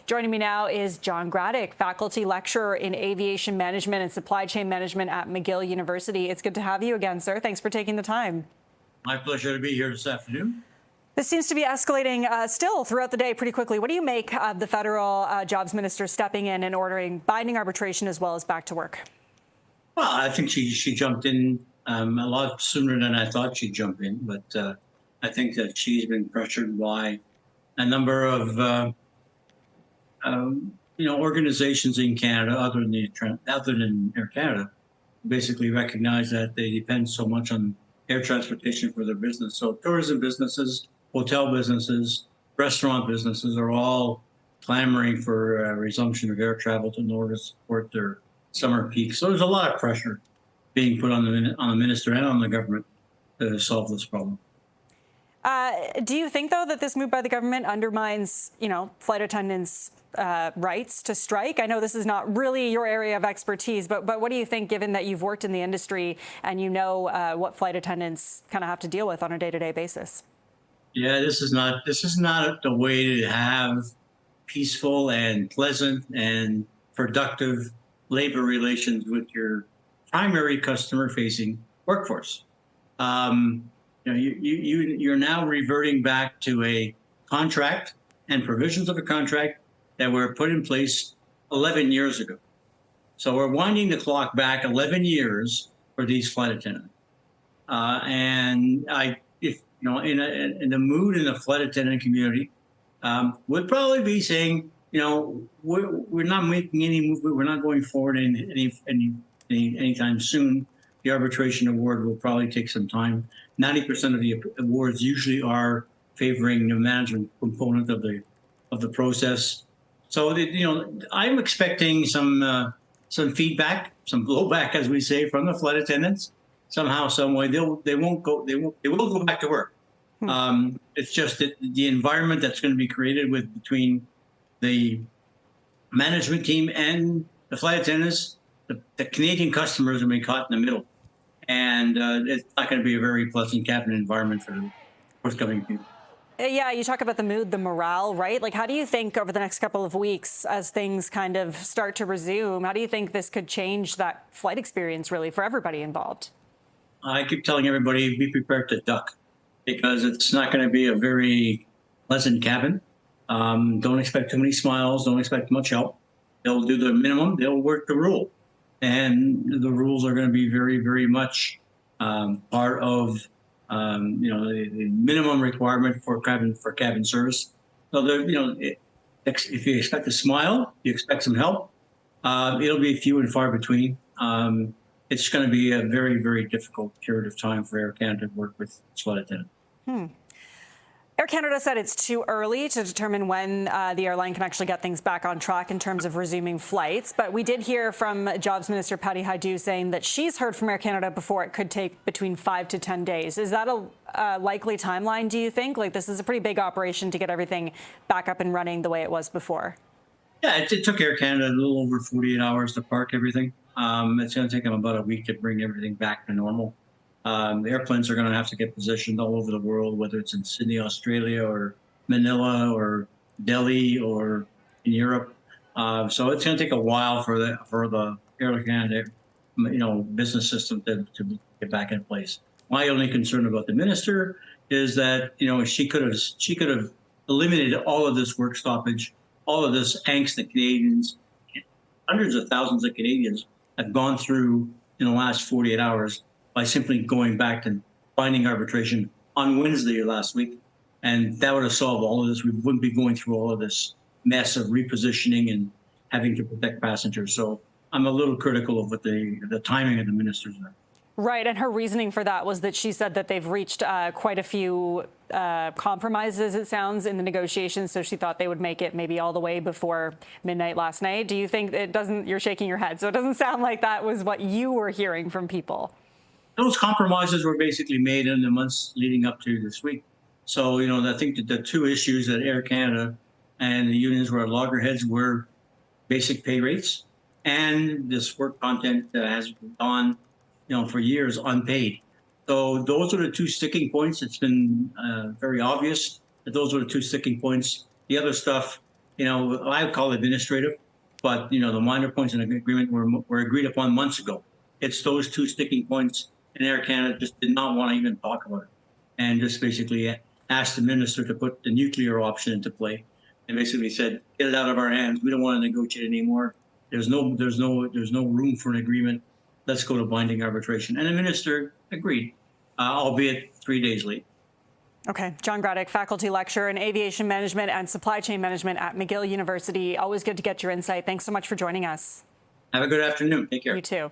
Joining me now is John Gradek, faculty lecturer in aviation management and supply chain management at McGill University. It's good to have you again, sir. Thanks for taking the time. My pleasure to be here this afternoon. This seems to be escalating still throughout the day pretty quickly. What do you make of the federal jobs minister stepping in and ordering binding arbitration as well as back to work? Well, I think she jumped in a lot sooner than I thought she'd jump in, but I think that she's been pressured by a number of organizations in Canada, other than Air Canada, basically recognize that they depend so much on air transportation for their business. So tourism businesses, hotel businesses, restaurant businesses are all clamoring for a resumption of air travel in order to support their summer peak. So there's a lot of pressure being put on the minister and on the government to solve this problem. Do you think, though, that this move by the government undermines, flight attendants' rights to strike? I know this is not really your area of expertise, but what do you think, given that you've worked in the industry and you know what flight attendants kind of have to deal with on a day-to-day basis? Yeah, this is not the way to have peaceful and pleasant and productive labor relations with your primary customer-facing workforce. You're now reverting back to a contract and provisions of a contract that were put in place 11 years ago. So we're winding the clock back 11 years for these flight attendants. And in the mood in the flight attendant community, would probably be saying, we're not making any movement. We're not going forward anytime soon. The arbitration award will probably take some time. 90% of the awards usually are favoring the management component of the process. So I'm expecting some feedback, some blowback, as we say, from the flight attendants. Somehow, some way, they will go back to work. It's just that the environment that's going to be created between the management team and the flight attendants, the Canadian customers are being caught in the middle. And it's not going to be a very pleasant cabin environment for the forthcoming people. Yeah, you talk about the mood, the morale, right? Like, how do you think over the next couple of weeks, as things kind of start to resume, how do you think this could change that flight experience, really, for everybody involved? I keep telling everybody, be prepared to duck, because it's not going to be a very pleasant cabin. Don't expect too many smiles. Don't expect much help. They'll do the minimum. They'll work the rule. And the rules are going to be very, very much part of the minimum requirement for cabin service. So if you expect a smile, you expect some help. It'll be few and far between. It's going to be a very, very difficult period of time for Air Canada to work with flight attendants. Air Canada said it's too early to determine when the airline can actually get things back on track in terms of resuming flights. But we did hear from Jobs Minister Patty Hajdu saying that she's heard from Air Canada before it could take between 5 to 10 days. Is that a likely timeline, do you think? Like, this is a pretty big operation to get everything back up and running the way it was before. Yeah, it took Air Canada a little over 48 hours to park everything. It's going to take them about a week to bring everything back to normal. The airplanes are going to have to get positioned all over the world, whether it's in Sydney, Australia, or Manila, or Delhi, or in Europe. So it's going to take a while for the Air Canada, business system to get back in place. My only concern about the minister is that she could have eliminated all of this work stoppage, all of this angst that Canadians, hundreds of thousands of Canadians, have gone through in the last 48 hours. By simply going back to binding arbitration on Wednesday last week. And that would have solved all of this. We wouldn't be going through all of this mess of repositioning and having to protect passengers. So I'm a little critical of what the timing of the ministers are. Right, and her reasoning for that was that she said that they've reached quite a few compromises, it sounds, in the negotiations, so she thought they would make it maybe all the way before midnight last night. Do you think it doesn't? You're shaking your head, so it doesn't sound like that was what you were hearing from people. Those compromises were basically made in the months leading up to this week. So, I think that the two issues that Air Canada and the unions were at loggerheads were basic pay rates and this work content that has gone, for years unpaid. So those are the two sticking points. It's been very obvious that those are the two sticking points. The other stuff I would call it administrative, but the minor points in the agreement were agreed upon months ago. It's those two sticking points, and Air Canada just did not want to even talk about it, and just basically asked the minister to put the nuclear option into play, and basically said, "Get it out of our hands. We don't want to negotiate anymore. There's no room for an agreement. Let's go to binding arbitration." And the minister agreed, albeit 3 days late. Okay. John Gradek, faculty lecturer in aviation management and supply chain management at McGill University. Always good to get your insight. Thanks so much for joining us. Have a good afternoon. Take care. You too.